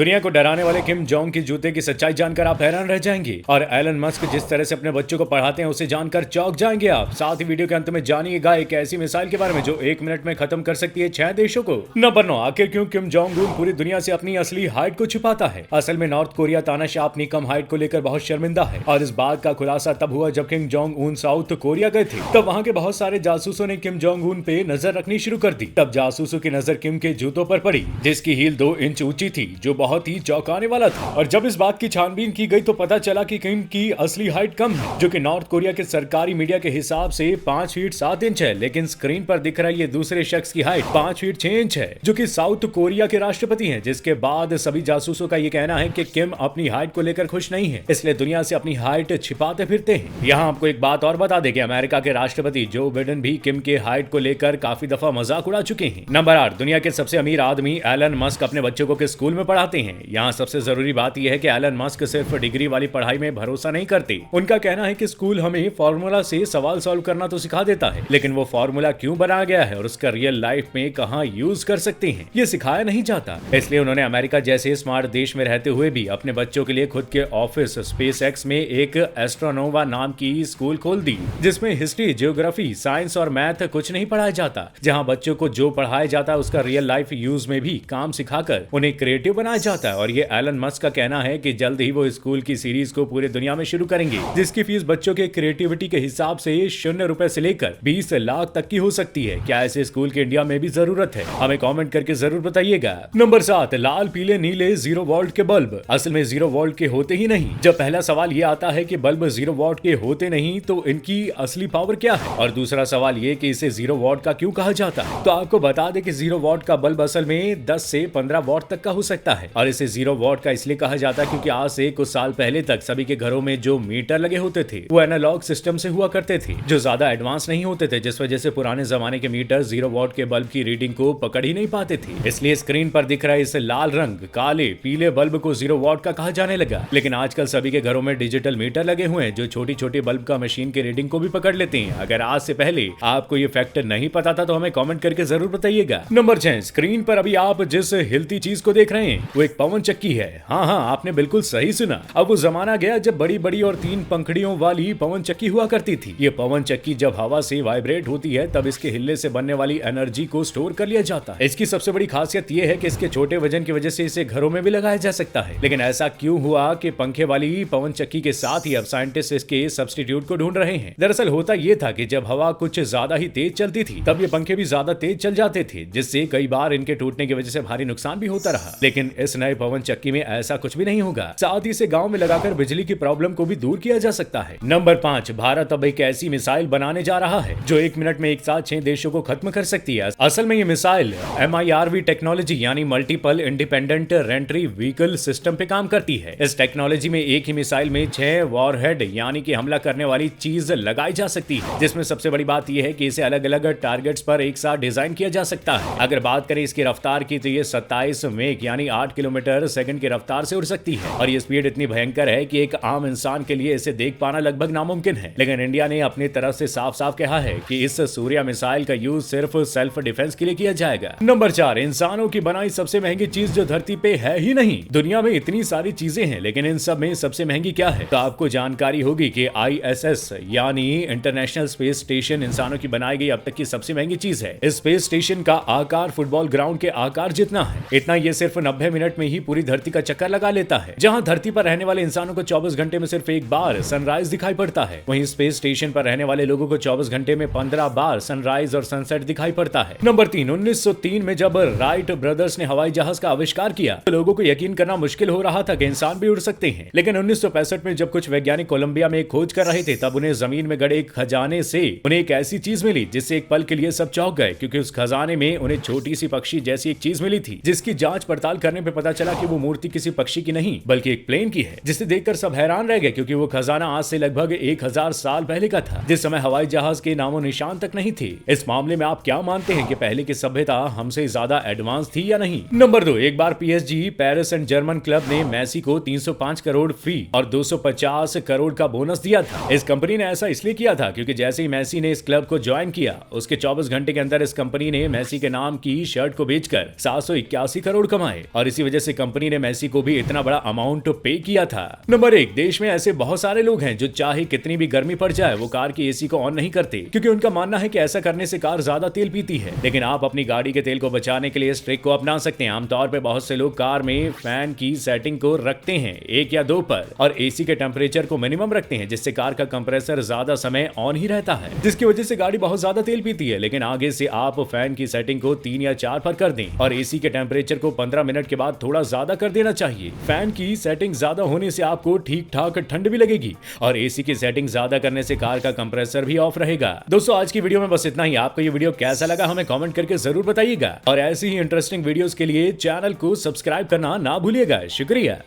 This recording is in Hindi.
दुनिया को डराने वाले किम जोंग की जूते की सच्चाई जानकर आप हैरान रह जाएंगे और एलन मस्क जिस तरह से अपने बच्चों को पढ़ाते हैं उसे जानकर चौंक जाएंगे आप। साथ ही वीडियो के अंत में जानिएगा एक ऐसी मिसाइल के बारे में जो 1 मिनट में खत्म कर सकती है 6 देशों को। नंबर 9, आखिर क्यों किम जोंग उन पूरी दुनिया से अपनी असली हाइट को छुपाता है। असल में नॉर्थ कोरिया तानाशाह अपनी कम हाइट को लेकर बहुत शर्मिंदा है और इस बात का खुलासा तब हुआ जब Kim Jong Un south Korea गए थे। तब वहाँ के बहुत सारे जासूसों ने किम जोंग उन पे नजर रखनी शुरू कर दी। तब जासूसों की नजर किम के जूतों पर पड़ी जिसकी हील 2 इंच ऊंची थी, जो बहुत ही चौंकाने वाला था। और जब इस बात की छानबीन की गई तो पता चला कि किम की असली हाइट कम है, जो कि नॉर्थ कोरिया के सरकारी मीडिया के हिसाब से 5 फीट 7 इंच है, लेकिन स्क्रीन पर दिख रहा है ये दूसरे शख्स की हाइट 5 फीट 6 इंच है, जो कि साउथ कोरिया के राष्ट्रपति हैं। जिसके बाद सभी जासूसों का ये कहना है कि किम अपनी हाइट को लेकर खुश नहीं है, इसलिए दुनिया से अपनी हाइट छिपाते फिरते हैं। यहाँ आपको एक बात और बता दें कि अमेरिका के राष्ट्रपति जो बाइडेन भी किम के हाइट को लेकर काफी दफा मजाक उड़ा चुके हैं। नंबर 8, दुनिया के सबसे अमीर आदमी एलन मस्क अपने बच्चों को किस स्कूल में पढ़ाते हैं। यहाँ सबसे जरूरी बात यह है कि एलन मस्क सिर्फ डिग्री वाली पढ़ाई में भरोसा नहीं करते। उनका कहना है कि स्कूल हमें फॉर्मूला से सवाल सॉल्व करना तो सिखा देता है, लेकिन वो फॉर्मूला क्यों बनाया गया है और उसका रियल लाइफ में कहाँ यूज कर सकते हैं ये सिखाया नहीं जाता। इसलिए उन्होंने अमेरिका जैसे स्मार्ट देश में रहते हुए भी अपने बच्चों के लिए खुद के ऑफिस स्पेस एक्स में एक एस्ट्रोनोवा नाम की स्कूल खोल दी, जिसमें हिस्ट्री, ज्योग्राफी, साइंस और मैथ कुछ नहीं पढ़ाया जाता। जहाँ बच्चों को जो पढ़ाया जाता है उसका रियल लाइफ यूज में भी काम सिखाकर उन्हें क्रिएटिव बनाया जाता है। और ये एलन मस्क का कहना है कि जल्द ही वो स्कूल की सीरीज को पूरे दुनिया में शुरू करेंगे, जिसकी फीस बच्चों के क्रिएटिविटी के हिसाब से 0 रुपए से लेकर 20 लाख तक की हो सकती है। क्या ऐसे स्कूल की इंडिया में भी जरूरत है? हमें कमेंट करके जरूर बताइएगा। नंबर 7, लाल पीले नीले 0 वोल्ट के बल्ब असल में 0 वोल्ट के होते ही नहीं। जब पहला सवाल ये आता है कि बल्ब 0 वोल्ट के होते नहीं तो इनकी असली पावर क्या है, और दूसरा सवाल ये कि इसे 0 वोल्ट का क्यों कहा जाता है। तो आपको बता दें कि 0 वोल्ट का बल्ब असल में 10 से 15 वोल्ट तक का हो सकता है, और इसे 0 वोल्ट का इसलिए कहा जाता है क्योंकि आज से कुछ साल पहले तक सभी के घरों में जो मीटर लगे होते थे वो एनालॉग सिस्टम से हुआ करते थे, जो ज्यादा एडवांस नहीं होते थे, जिस वजह से पुराने जमाने के मीटर 0 वोल्ट के बल्ब की रीडिंग को पकड़ ही नहीं पाते थे। इसलिए स्क्रीन पर दिख रहा है इस लाल रंग काले पीले बल्ब को 0 वोल्ट का कहा जाने लगा। लेकिन आजकल सभी के घरों में डिजिटल मीटर लगे हुए हैं जो छोटी छोटी बल्ब का मशीन की रीडिंग को भी पकड़ लेते हैं। अगर आज से पहले आपको ये फैक्ट नहीं पता था तो हमें कमेंट करके जरूर बताइएगा। नंबर 6, स्क्रीन पर अभी आप जिस हिलती चीज को देख रहे हैं वो एक पवन चक्की है। हाँ, आपने बिल्कुल सही सुना। अब वो जमाना गया जब बड़ी बड़ी और 3 पंखड़ियों वाली पवन चक्की हुआ करती थी। ये पवन चक्की जब हवा से वाइब्रेट होती है तब इसके हिलने से बनने वाली एनर्जी को स्टोर कर लिया जाता है। इसकी सबसे बड़ी खासियत ये है कि इसके छोटे वजन की वजह से इसे घरों में भी लगाया जा सकता है। लेकिन ऐसा क्यों हुआ कि पंखे वाली पवन चक्की के साथ ही अब साइंटिस्ट इसके सब्स्टिट्यूट को ढूंढ रहे हैं। दरअसल होता ये था कि जब हवा कुछ ज्यादा ही तेज चलती थी तब ये पंखे भी ज्यादा तेज चल जाते थे, जिससे कई बार इनके टूटने की वजह से भारी नुकसान भी होता रहा। लेकिन इस नए पवन चक्की में ऐसा कुछ भी नहीं होगा। साथ ही इसे गांव में लगाकर बिजली की प्रॉब्लम को भी दूर किया जा सकता है। नंबर 5, भारत अब एक ऐसी मिसाइल बनाने जा रहा है जो 1 मिनट में एक साथ 6 देशों को खत्म कर सकती है। असल में ये मिसाइल MIRV टेक्नोलॉजी यानी मल्टीपल इंडिपेंडेंट रेंट्री व्हीकल सिस्टम पे काम करती है। इस टेक्नोलॉजी में एक ही मिसाइल में 6 वॉरहेड यानी कि हमला करने वाली चीज लगाई जा सकती है, जिसमें सबसे बड़ी बात यह है कि इसे अलग अलग टारगेट्स पर एक साथ डिजाइन किया जा सकता है। अगर बात करें इसकी रफ्तार की तो ये 27 मेक यानी 8 किलोमीटर सेकंड की रफ्तार से उड़ सकती है, और ये स्पीड इतनी भयंकर है कि एक आम इंसान के लिए इसे देख पाना लगभग नामुमकिन है। लेकिन इंडिया ने अपनी तरफ से साफ साफ कहा है कि इस सूर्या मिसाइल का यूज सिर्फ सेल्फ डिफेंस के लिए किया जाएगा। नंबर 4, इंसानों की बनाई सबसे महंगी चीज जो धरती पे है ही नहीं। दुनिया में इतनी सारी चीजें हैं लेकिन इन सब में सबसे महंगी क्या है? तो आपको जानकारी होगी कि ISS यानी इंटरनेशनल स्पेस स्टेशन इंसानों की बनाई गई अब तक की सबसे महंगी चीज है। इस स्पेस स्टेशन का आकार फुटबॉल ग्राउंड के आकार जितना है। इतना ये सिर्फ 90 मिनट में ही पूरी धरती का चक्कर लगा लेता है। जहाँ धरती पर रहने वाले इंसानों को 24 घंटे में सिर्फ एक बार सनराइज दिखाई पड़ता है, वहीं स्पेस स्टेशन पर रहने वाले लोगों को 24 घंटे में 15 बार सनराइज और सनसेट दिखाई पड़ता है। नंबर 3, 1903 में जब राइट ब्रदर्स ने हवाई जहाज का आविष्कार किया तो लोगों को यकीन करना मुश्किल हो रहा था कि इंसान भी उड़ सकते हैं। लेकिन 1965 में जब कुछ वैज्ञानिक कोलंबिया में खोज कर रहे थे तब उन्हें जमीन में गड़े एक खजाने से उन्हें एक ऐसी चीज मिली जिससे एक पल के लिए सब चौंक गए, क्योंकि उस खजाने में उन्हें छोटी सी पक्षी जैसी एक चीज मिली थी, जिसकी जांच पड़ताल करने पे पता चला कि वो मूर्ति किसी पक्षी की नहीं बल्कि एक प्लेन की है, जिसे देखकर सब हैरान रह गए क्योंकि वो खजाना आज से लगभग 1000 साल पहले का था, जिस समय हवाई जहाज के नामो निशान तक नहीं थे। इस मामले में आप क्या मानते हैं कि पहले की सभ्यता हमसे ज्यादा एडवांस थी या नहीं? नंबर 2, एक बार PSG Paris and German club ने मेसी को 305 करोड़ फी और 250 करोड़ का बोनस दिया था। इस कंपनी ने ऐसा इसलिए किया था क्योंकि जैसे ही मेसी ने इस क्लब को ज्वाइन किया उसके 24 घंटे के अंदर इस कंपनी ने मेसी के नाम की शर्ट को बेचकर 781 करोड़ कमाए, और इसी वजह वजह से कंपनी ने मेसी को भी इतना बड़ा अमाउंट पे किया था। नंबर 1, देश में ऐसे बहुत सारे लोग हैं जो चाहे कितनी भी गर्मी पड़ जाए वो कार की एसी को ऑन नहीं करते, क्योंकि उनका मानना है कि ऐसा करने से कार ज्यादा तेल पीती है। लेकिन आप अपनी गाड़ी के तेल को बचाने के लिए इस ट्रिक को अपना सकते हैं। आमतौर पर बहुत से लोग कार में फैन की सेटिंग को रखते हैं 1 या 2 पर और एसी के टेम्परेचर को मिनिमम रखते हैं, जिससे कार का कंप्रेसर ज्यादा समय ऑन ही रहता है, जिसकी वजह से गाड़ी बहुत ज्यादा तेल पीती है। लेकिन आगे से आप फैन की सेटिंग को 3 या 4 पर कर दें और एसी के टेम्परेचर को 15 मिनट के बाद थोड़ा ज्यादा कर देना चाहिए। फैन की सेटिंग ज्यादा होने से आपको ठीक ठाक ठंड भी लगेगी और एसी की सेटिंग ज्यादा करने से कार का कंप्रेसर भी ऑफ रहेगा। दोस्तों, आज की वीडियो में बस इतना ही। आपको ये वीडियो कैसा लगा हमें कमेंट करके जरूर बताइएगा और ऐसी ही इंटरेस्टिंग वीडियोस के लिए चैनल को सब्सक्राइब करना ना भूलिएगा। शुक्रिया।